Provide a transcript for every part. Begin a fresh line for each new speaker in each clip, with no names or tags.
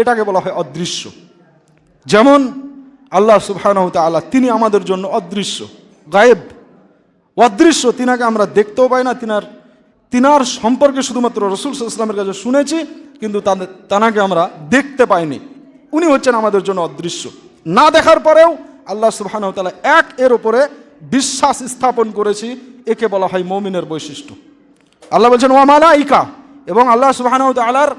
এটাকে বলা হয় অদৃশ্য। যেমন আল্লাহ সুবহানাহু ওয়া তাআলা তিনি আমাদের জন্য অদৃশ্য, গায়েব, অদৃশ্য, তিনাকে আমরা দেখতেও পাই না, তিনার সম্পর্কে শুধুমাত্র রাসূল সাল্লাল্লাহু আলাইহি ওয়াসাল্লামের কাছে শুনেছি, কিন্তু তানাকে আমরা দেখতে পাইনি। উনি হচ্ছেন আমাদের জন্য অদৃশ্য। না দেখার পরেও আল্লাহ সুবহানাহু ওয়া তাআলা এক এর উপরে বিশ্বাস স্থাপন করেছি, একে বলা হয় মুমিনের বৈশিষ্ট্য। আল্লাহ বলছেন ওয়া মালাইকা, এবং আল্লাহ সুবহানাহু ওয়া তাআলার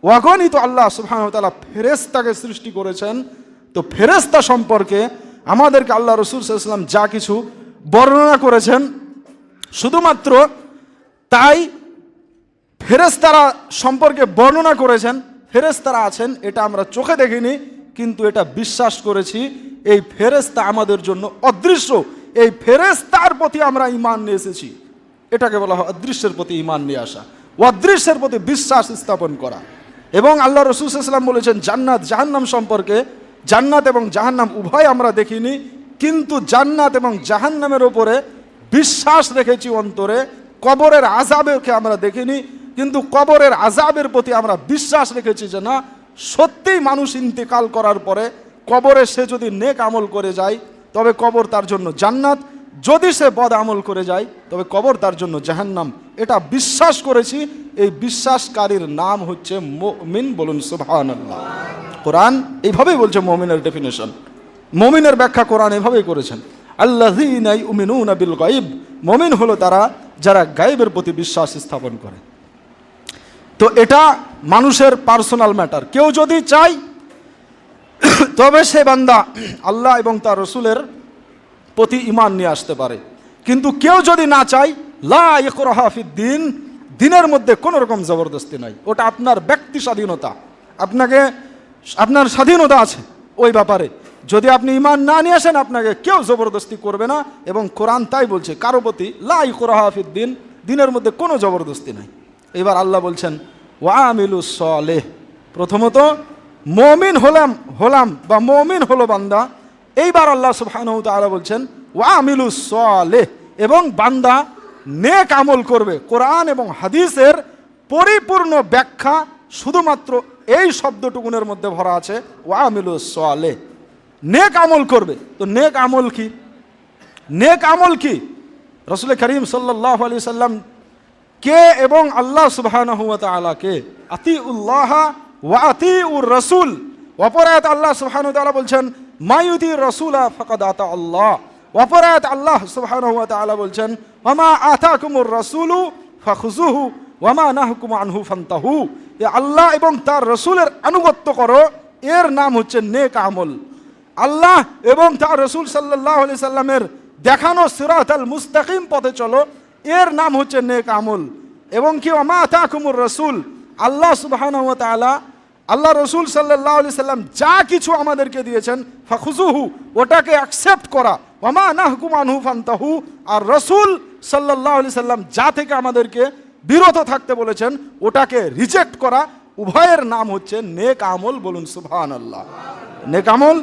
অগণিত আল্লাহ সুবহানাহু ওয়া তাআলা ফেরেশতাকে সৃষ্টি করেছেন। তো ফেরেশতা সম্পর্কে আমাদেরকে আল্লাহ রাসূল সাল্লাল্লাহু আলাইহি ওয়াসাল্লাম যা কিছু বর্ণনা করেছেন, শুধুমাত্র তাই ফেরেশতারা সম্পর্কে বর্ণনা করেছেন। ফেরেশতারা আছেন এটা আমরা চোখে দেখিনি, কিন্তু এটা বিশ্বাস করেছি এই ফেরেশতা আমাদের জন্য অদৃশ্য। এই ফেরেশতার প্রতি আমরা ঈমান নিয়ে এসেছি, এটাকে বলা হয় অদৃশ্যের প্রতি ঈমান নিয়ে আসা, অদৃশ্যের প্রতি বিশ্বাস স্থাপন করা। এবং আল্লাহ রাসূল সাল্লাল্লাহু আলাইহি ওয়াসাল্লাম বলেছেন জান্নাত জাহান্নাম সম্পর্কে, জান্নাত এবং জাহান্নাম উভয় আমরা দেখিনি, কিন্তু জান্নাত এবং জাহান্নামের উপরে বিশ্বাস রেখেছি অন্তরে। কবরের আযাবকে আমরা দেখিনি, কিন্তু কবরের আযাবের প্রতি আমরা বিশ্বাস রেখেছি যে না, সত্যিই মানুষ ইন্তেকাল করার পরে কবরে সে যদি নেক আমল করে যায় তবে কবর তার জন্য জান্নাত, যদি সে বদ আমল করে যায় তবে কবর তার জন্য জাহান্নাম। এটা বিশ্বাস করেছি। এই বিশ্বাসকারীর নাম হচ্ছে মুমিন। বলুন সুবহানাল্লাহ। কোরআন এইভাবেই বলছে মুমিনের ডেফিনেশন, মুমিনের ব্যাখ্যা কোরআন এভাবেই করেছেন, আল্লাযীনা ইউমিনুনা বিল গায়ব। মুমিন হলো তারা যারা গায়েবের প্রতি বিশ্বাস স্থাপন করে। তো এটা মানুষের পার্সোনাল ম্যাটার। কেউ যদি চায় তবে সে বান্দা আল্লাহ এবং তার রাসূলের প্রতি ঈমান নিয়ে আসতে পারে, কিন্তু কেউ যদি না চায়, লা ইকরাহা ফিদ্দিন, দিনের মধ্যে কোনো রকম জবরদস্তি নাই। ওটা আপনার ব্যক্তি স্বাধীনতা, আপনার স্বাধীনতা আছে ওই ব্যাপারে। যদি আপনি ঈমান না নিয়ে আসেন আপনাকে কেউ জবরদস্তি করবে না, এবং কোরআন তাই বলছে কারো প্রতি লা ইকরাহা ফিদ্দিন, দিনের মধ্যে কোনো জবরদস্তি নাই। এবার আল্লাহ বলছেন ওয়া আমিলুস সালেহ। প্রথমত মুমিন হলাম বা মুমিন হলো বান্দা। এইবার আল্লাহ সুবহানাহু ওয়া তাআলা বলছেন ওয়া আমিলুস সালেহ, এবং বান্দা নেক আমল করবে। কোরআন এবং হাদিসের পরিপূর্ণ ব্যাখ্যা শুধুমাত্র এই শব্দটুকুনের মধ্যে ভরা আছে, ওয়া আমিলুস সালেহ, নেক আমল করবে। তো নেক আমল কি? নেক আমল কি? রাসূল করিম সাল্লাল্লাহু আলাইহি সাল্লাম কে এবং আল্লাহ সুবহানাহু ওয়া তাআলা কে? আতিউল্লাহ ওয়া আতিউর রাসূল। অপর আয়াত আল্লাহ সুবহানাহু ওয়া তাআলা বলছেন মায়ুতি রাসূলা ফাকাদ আতা আল্লাহ। অপর আয়াত আল্লাহ সুবহানাহু ওয়া তাআলা বলছেন ওয়ামা আতাকুমুর রাসূলু ফাখুযুহু ওয়ামা নাহাকুম আনহু ফান্তাহু। এ আল্লাহ এবং তার রাসূলের আনুগত্য করো, এর নাম হচ্ছে নেক আমল। আল্লাহ এবং তার রাসূল সাল্লাল্লাহু আলাইহি সাল্লামের দেখানো সিরাতাল মুস্তাকিম পথে চলো, এর নাম হচ্ছে নেক আমল। এবং কি ওয়ামা আতাকুমুর রাসূল, আল্লাহ সুবহানাহু ওয়া তাআলা আল্লাহ রাসূল সাল্লাল্লাহু আলাইহি সাল্লাম যা কিছু আমাদেরকে দিয়েছেন ফাখুযুহু, ওটাকে অ্যাকসেপ্ট করা, ওয়ামা নাহকুম আনহু ফান্তাহু, আর রাসূল সাল্লাল্লাহু আলাইহি সাল্লাম যা থেকে আমাদেরকে বিরত থাকতে বলেছেন ওটাকে রিজেক্ট করা, উভয়ের নাম হচ্ছে নেক আমল। বলুন সুবহানাল্লাহ। নেক আমল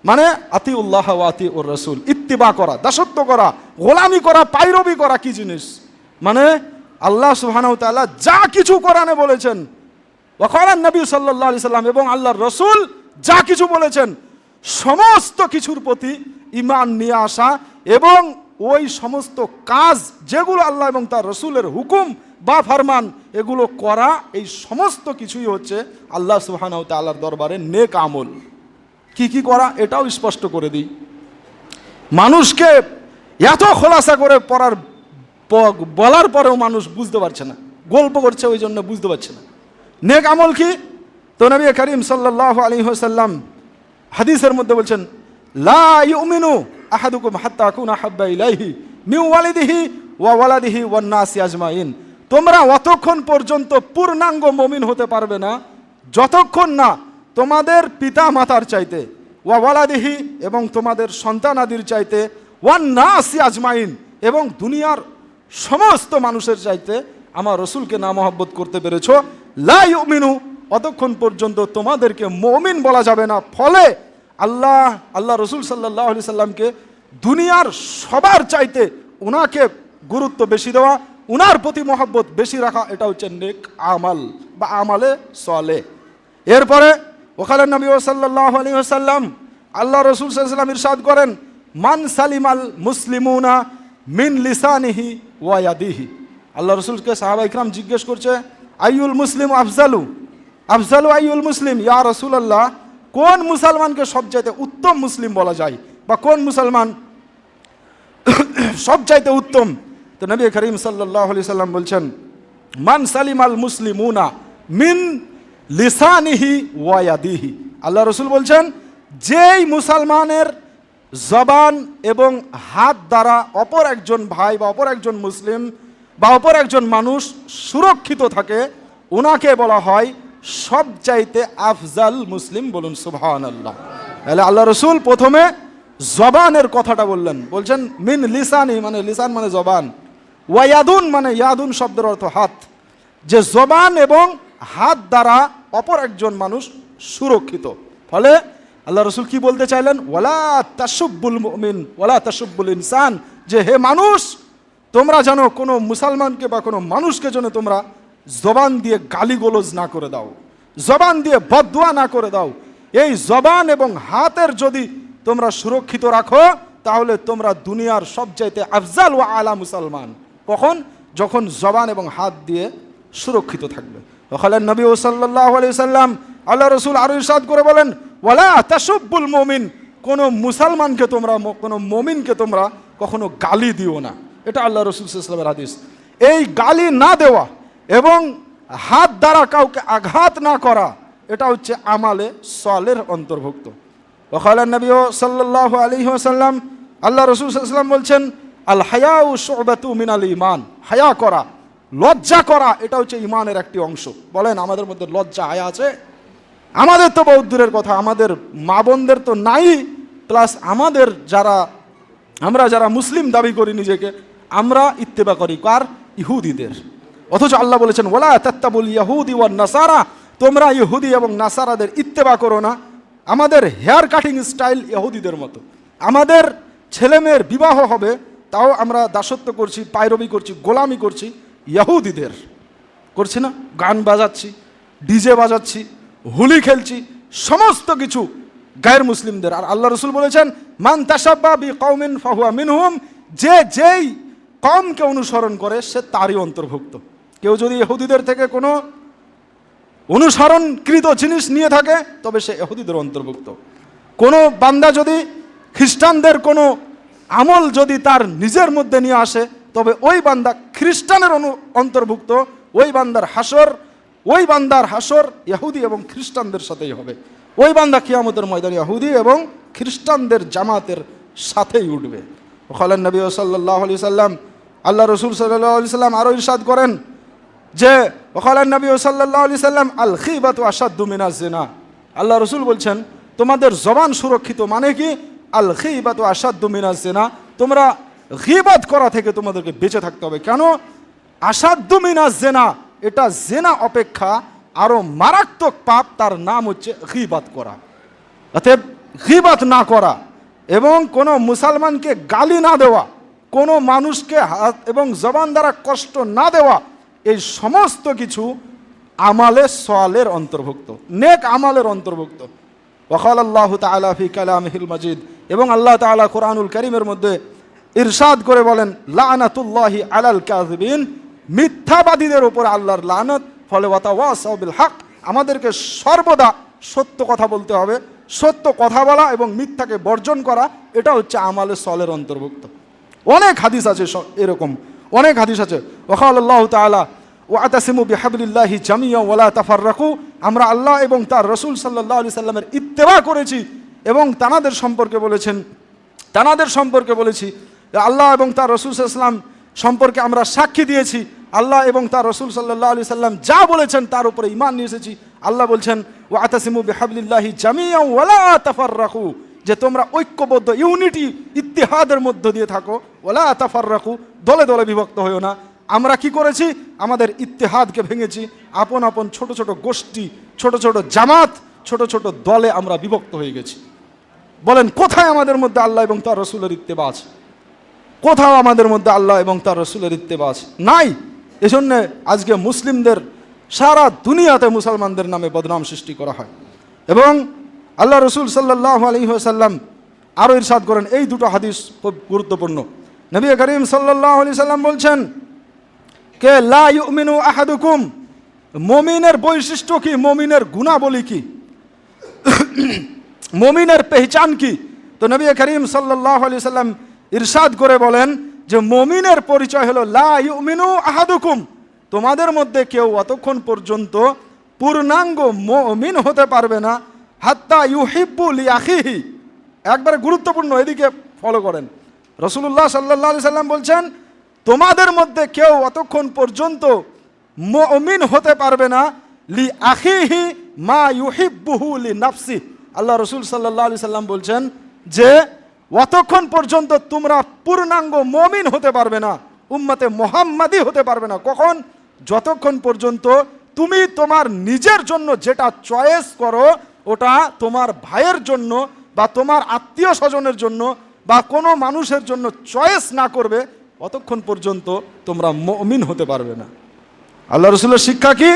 মানে আতিউল্লাহ ওয়া আতিউর রাসূল, ইত্তিবা করা, দাসত্ব করা, গোলামি করা, পায়রবি করা। কি জিনিস? মানে আল্লাহ সুবহানাহু ওয়া তাআলা যা কিছু কোরআনে বলেছেন, ওয়াকালান নবী সাল্লাল্লাহু আলাইহি সাল্লাম, এবং আল্লাহর রাসূল যা কিছু বলেছেন সমস্ত কিছুর প্রতি ঈমান নিয়ে আসা, এবং ওই সমস্ত কাজ যেগুলো আল্লাহ এবং তার রাসূলের হুকুম বা ফরমান এগুলো করা, এই সমস্ত কিছুই হচ্ছে আল্লাহ সুবহানাহু ওয়া তাআলার দরবারে নেক আমল। কি কি করা এটাও স্পষ্ট করে দিই। মানুষকে এত খোলাসা করে বলার পরেও মানুষ বুঝতে পারছে না, গল্প করছে ওই জন্য বুঝতে পারছে না নেক আমল কি। তো নবী করিম সাল্লাল্লাহু আলাইহি ওয়াসাল্লাম হাদিসের মধ্যে বলছেন লা ইউমিনু আহাদুকুম হাত্তা আকুনা হাব্বা ইলাইহি মিন ওয়ালিদিহি ওয়া ওয়ালাদিহি ওয়ান নাসি আজমাইন। তোমরা অতক্ষণ পর্যন্ত পূর্ণাঙ্গ মুমিন হতে পারবে না যতক্ষণ না তোমাদের পিতা মাতার চাইতে, ওয়া ওয়ালাদিহি এবং তোমাদের সন্তানাদির চাইতে, ওয়ান নাসি আজমাইন এবং দুনিয়ার সমস্ত মানুষের চাইতে আমার রাসূলকে না মহব্বত করতে পেরেছো। লা ইউমিনু, অতক্ষণ পর্যন্ত তোমাদেরকে মুমিন বলা যাবে না। ফলে আল্লাহ রাসূল সাল্লাল্লাহু আলাইহি সাল্লামকে দুনিয়ার সবার চাইতে ওনাকে গুরুত্ব বেশি দেওয়া, উনার প্রতি মহব্বত বেশি রাখা, এটা হচ্ছে নেক আমল বা আমালে সালেহ। এরপরে ওখানে নবী সাল্লাল্লাহু আলাইহি ওয়াসাল্লাম আল্লাহ রাসূল সাল্লাল্লাহু আলাইহি ওয়াসাল্লাম ইরশাদ করেন, মান সালিমাল মুসলিমুনা মিন লিসানিহি ওয়া ইয়াদিহি। আল্লাহ রাসূলকে সাহাবা ইকরাম জিজ্ঞেস করছে, আইয়ুল মুসলিম আফজালু, আফজালু আইয়ুল মুসলিম, ইয়া রাসূলুল্লাহ, কোন মুসলমানকে সবচাইতে উত্তম মুসলিম বলা যায়, বা কোন মুসলমান সবচাইতে উত্তম? তো নবী করিম সাল্লাল্লাহু আলাইহি সাল্লাম বলছেন, মান সালিমাল মুসলিমুনা মিন লিসানিহি ওয়া ইয়াদিহি। আল্লাহ রাসূল বলছেন, যেই মুসলমানের জবান এবং হাত দ্বারা অপর একজন ভাই বা অপর একজন মুসলিম বা অপর একজন মানুষ সুরক্ষিত থাকে, ওনাকে বলা হয় সবচাইতে আফজাল মুসলিম। বলুন সুবহানাল্লাহ। তাহলে আল্লাহ রাসূল প্রথমে জবানের কথাটা বললেন, বলছেন মিন লিসানি মানে লিসান মানে জবান, ওয়ায়াদুন মানে ইয়াদুন শব্দের অর্থ হাত, যে জবান এবং হাত দ্বারা অপর একজন মানুষ সুরক্ষিত। ফলে আল্লাহ রাসূল কি বলতে চাইলেন, ওয়ালা তাসুব্বুল মুমিন ওয়ালা তাসুব্বুল ইনসান, যে হে মানুষ, তোমরা যেন কোনো মুসলমানকে বা কোনো মানুষকে যেন তোমরা জবান দিয়ে গালিগোলজ না করে দাও, জবান দিয়ে বদদুয়া না করে দাও। এই জবান এবং হাতের যদি তোমরা সুরক্ষিত রাখো, তাহলে তোমরা দুনিয়ার সবচাইতে আফজাল ওয়া আলা মুসলমান। কখন? যখন জবান এবং হাত দিয়ে সুরক্ষিত থাকবে। ওখানে নবী সাল্লাল্লাহু আলাইহি সাল্লাম আল্লাহ রাসূল আরো ইরশাদ করে বলেন, ওয়ালা তাসুব্বুল মুমিন, কোনো মুসলমানকে তোমরা, কোনো মুমিনকে তোমরা কখনো গালি দিও না। এটা আল্লাহ রাসূল সাল্লাল্লাহু আলাইহি ওয়াসাল্লামের হাদিস। এই গালি না দেওয়া এবং হাত দ্বারা কাউকে আঘাত না করা, এটা হচ্ছে আমালে সালের অন্তর্ভুক্ত। ওয়াকালা নবী সাল্লাল্লাহু আলাইহি ওয়াসাল্লাম, আল্লাহ রাসূল সাল্লাল্লাহু আলাইহি ওয়াসাল্লাম বলছেন, আল হায়াউ শুবাতু মিনাল ঈমান, হায়া করা, লজ্জা করা, এটা হচ্ছে ঈমানের একটি অংশ। বলেন, আমাদের মধ্যে লজ্জা হায়া আছে? আমাদের তো বহুত দূরের কথা, আমাদের মা বোনদের তো নাই, প্লাস আমাদের আমরা যারা মুসলিম দাবি করি নিজেকে, আমরা ইত্তেবা করি কার? ইহুদিদের। অথচ আল্লাহ বলেছেন, ওয়ালা তাত্তাবুল ইয়াহুদি ওয়ান নাসারা, তোমরা ইহুদি এবং নাসারাদের ইত্তেবা করো না। আমাদের হেয়ার কাটিং স্টাইল ইহুদিদের মতো, আমাদের ছেলেমেয়ের বিবাহ হবে, তাও আমরা দাসত্ব করছি, পায়রবি করছি, গোলামি করছি ইহুদিদের, করছি না? গান বাজাচ্ছি, ডিজে বাজাচ্ছি, হোলি খেলছি, সমস্ত কিছু গায়ের মুসলিমদের। আর আল্লাহ রাসূল বলেছেন, মান তাশাব্বা বিকওমিন ফাহুয়া মিনহুম, যে যেই কওমকে অনুসরণ করে সে তারই অন্তর্ভুক্ত। কেউ যদি ইহুদিদের থেকে কোনো অনুসরণকৃত জিনিস নিয়ে থাকে, তবে সে ইহুদিদের অন্তর্ভুক্ত। কোনো বান্দা যদি খ্রিস্টানদের কোনো আমল যদি তার নিজের মধ্যে নিয়ে আসে, তবে ওই বান্দা খ্রিস্টানের অন্তর্ভুক্ত। ওই বান্দার হাসর ইহুদি এবং খ্রিস্টানদের সাথেই হবে। ওই বান্দা কিয়ামতের ময়দানে ইহুদি এবং খ্রিস্টানদের জামাতের সাথেই উঠবে। ওখানে নবী সাল্লাল্লাহু আলাইহি সাল্লাম, আল্লাহ রাসূল সাল্লাল্লাহু আলাইহি সাল্লাম আরো ইরশাদ করেন যে, ওখানে নবী সাল্লাল্লাহু আলাইহি সাল্লাম, আল খিবাতু আশাদ্দু মিনাজ জিনা। আল্লাহ রাসূল বলছেন, তোমাদের জবান সুরক্ষিত মানে কি? আল খিবাতু আশাদ্দু মিনাজ জিনা, তোমরা গীবত করা থেকে তোমাদেরকে বেঁচে থাকতে হবে। কেন? আশাদ্দু মিনাজ জিনা, এটা জিনা অপেক্ষা আরো মারাত্মক পাপ, তার নাম হচ্ছে গীবত করা। অতএব গীবত না করা এবং কোনো মুসলমানকে গালি না দেওয়া, কোনো মানুষকে হাত এবং জবান দ্বারা কষ্ট না দেওয়া, এই সমস্ত কিছু আমালে সালের অন্তর্ভুক্ত, নেক আমালের অন্তর্ভুক্ত। ওয়াকাল আল্লাহু তাআলা ফি কালামিহিল মাজিদ, এবং আল্লাহ তাআলা কোরআনুল কারীমের মধ্যে ইরশাদ করে বলেন, লানাতুল্লাহি আলাল কাযিবিন, মিথ্যাবাদীদের উপর আল্লাহর লানত। ফলে ওয়াতাওয়াসাউ বিল হক, আমাদেরকে সর্বদা সত্য কথা বলতে হবে। সত্য কথা বলা এবং মিথ্যাকে বর্জন করা, এটা হচ্ছে আমালে সালের অন্তর্ভুক্ত। অনেক হাদিস আছে এরকম, অনেক হাদিস আছে। ওয়াকাল আল্লাহু তাআলা ওয়াতাসিমু বিহাবলিল্লাহি জামিআ ওয়ালা তাফাররাকু, আমরা আল্লাহ এবং তার রাসূল সাল্লাল্লাহু আলাইহি সাল্লামের ইত্তেবা করেছি এবং তানাদের সম্পর্কে বলেছি, আল্লাহ এবং তার রাসূল সাল্লাল্লাহু আলাইহি সাল্লাম সম্পর্কে আমরা সাক্ষী দিয়েছি। আল্লাহ এবং তার রাসূল সাল্লাল্লাহু আলাইহি সাল্লাম যা বলেছেন তার উপরে ঈমান নিয়ে এসেছি। আল্লাহ বলছেন, ওয়াতাসিমু বিহাবলিল্লাহি জামিআ ওয়ালা তাফাররাকু, যে তোমরা ঐক্যবদ্ধ, ইউনিটি, ইত্তিহাদের মধ্য দিয়ে থাকো। ওয়ালা তাফাররাকু, দলে দলে বিভক্ত হইও না। আমরা কি করেছি? আমাদের ইত্তেহাদকে ভেঙেছি। আপন আপন ছোট ছোট গোষ্ঠী, ছোট ছোট জামাত, ছোট ছোট দলে আমরা বিভক্ত হয়ে গেছি। বলেন, কোথায় আমাদের মধ্যে আল্লাহ এবং তার রাসূলের ইত্তেবা আছে? কোথাও আমাদের মধ্যে আল্লাহ এবং তার রাসূলের ইত্তেবা আছে? নাই। এজন্য আজকে মুসলিমদের সারা দুনিয়াতে মুসলমানদের নামে বদনাম সৃষ্টি করা হয়। এবং আল্লাহ রসুল সাল্লাল্লাহু আলাইহি ওয়াসাল্লাম আরও ইরশাদ করেন, এই দুটো হাদিস খুব গুরুত্বপূর্ণ। নবী করিম সাল্লাল্লাহু আলাইহি সাল্লাম বলছেন কে লা ইউমিনু আহাদুকুম, মুমিনের বৈশিষ্ট্য কি, মুমিনের গুণাবলী কি, মুমিনের পেহচান কি? তো নবী করিম সাল্লাল্লাহু আলাইহি সাল্লাম ইরশাদ করে বলেন যে মুমিনের পরিচয় হলো লা ইউমিনু আহাদুকুম, তোমাদের মধ্যে কেউ অতক্ষণ পর্যন্ত পূর্ণাঙ্গ মুমিন হতে পারবে না হাত্তা ইউহিব্বু লিআখিহি। একবারে গুরুত্বপূর্ণ, এদিকে ফলো করেন। রাসূলুল্লাহ সাল্লাল্লাহু আলাইহি সাল্লাম বলছেন তোমাদের মধ্যে কেউ অতক্ষণ পর্যন্ত মুমিন হতে পারবে না লিআখিহি মা ইউহিব্বুহু লিনাফসি। আল্লাহ রসুল সাল্লাল্লাহু আলাইহি সাল্লাম বলছেন যে অতক্ষণ পর্যন্ত তোমরা পূর্ণাঙ্গ মুমিন হতে পারবে না, উম্মতে মুহাম্মাদি হতে পারবে না। কখন? যতক্ষণ পর্যন্ত তুমি তোমার নিজের জন্য যেটা চয়েস করো ওটা তোমার ভাইয়ের জন্য বা তোমার আত্মীয় স্বজনের জন্য বা কোনো মানুষের জন্য চয়েস না করবে, অতক্ষণ পর্যন্ত তোমরা মুমিন হতে পারবে না। আল্লাহ রসুলের শিক্ষা কি?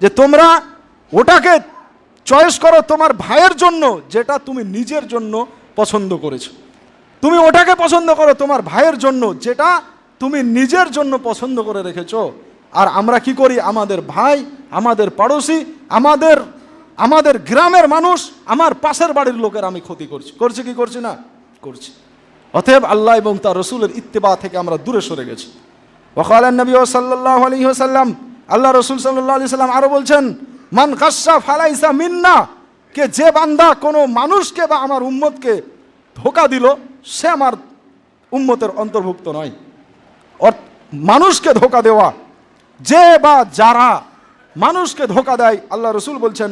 যে তোমরা ওটাকে চয়েস করো তোমার ভাইয়ের জন্য যেটা তুমি নিজের জন্য পছন্দ করেছো, তুমি ওটাকে পছন্দ করো তোমার ভাইয়ের জন্য যেটা তুমি নিজের জন্য পছন্দ করে রেখেছো। আর আমরা কি করি? আমাদের ভাই, আমাদের পড়োশি, আমাদের গ্রামের মানুষ, আমার পাশের বাড়ির লোকের আমি ক্ষতি করছি কি করছি না? করছি। অতএব আল্লাহ এবং তার রসুলের ইত্তেবা থেকে আমরা দূরে সরে গেছি। ওয়াকালান নবী সাল্লাল্লাহু আলাইহি ওয়াসাল্লাম, আল্লাহ রসুল সাল্লাল্লাহু আলাইহি ওয়াসাল্লাম আরো বলছেন মান গাশশা ফালাইসা মিন্না, কে যে বান্দা কোনো মানুষকে বা আমার উম্মতকে ধোঁকা দিল সে আমার উম্মতের অন্তর্ভুক্ত নয়। মানুষকে ধোঁকা দেওয়া, যে বা যারা মানুষকে ধোঁকা দেয়, আল্লাহ রসুল বলছেন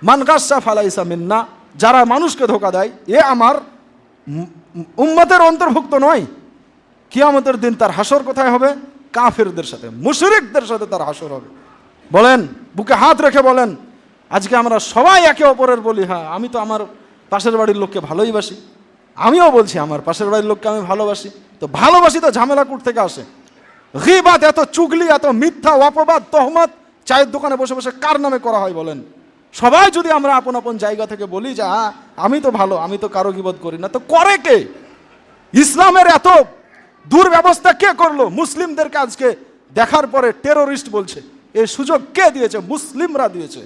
মান গাশশা ফালাইসা মিন্না, যারা মানুষকে ধোঁকা দেয় এ আমার উম্মতের অন্তর্ভুক্ত নয়। কিয়ামতের দিন তার হাসর কোথায় হবে? কাফেরদের সাথে, মুশরিকদের সাথে তার হাসর হবে। বলেন, বুকে হাত রেখে বলেন, আজকে আমরা সবাই একে অপরের বলি হ্যাঁ আমি তো আমার পাশের বাড়ির লোককে ভালোই বাসি, আমিও বলছি আমার পাশের বাড়ির লোককে আমি ভালোবাসি। তো ভালোবাসি তো ঝামেলা কুট থেকে আসে। গীবাত, এত চুগলি, এত মিথ্যা, অপবাদ, তহমত চায়ের দোকানে বসে বসে কার নামে করা হয় বলেন? সবাই যদি আমরা আপন আপন জায়গা থেকে বলি যে হ্যাঁ আমি তো ভালো, আমি তো কারো গীবত করি না, তো করে কে? ইসলামের এত দুর্ব্যবস্থা কে করলো? মুসলিমদেরকে আজকে দেখার পরে টেরোরিস্ট বলছে। এই সুযোগ কে দিয়েছে? মুসলিমরা দিয়েছে।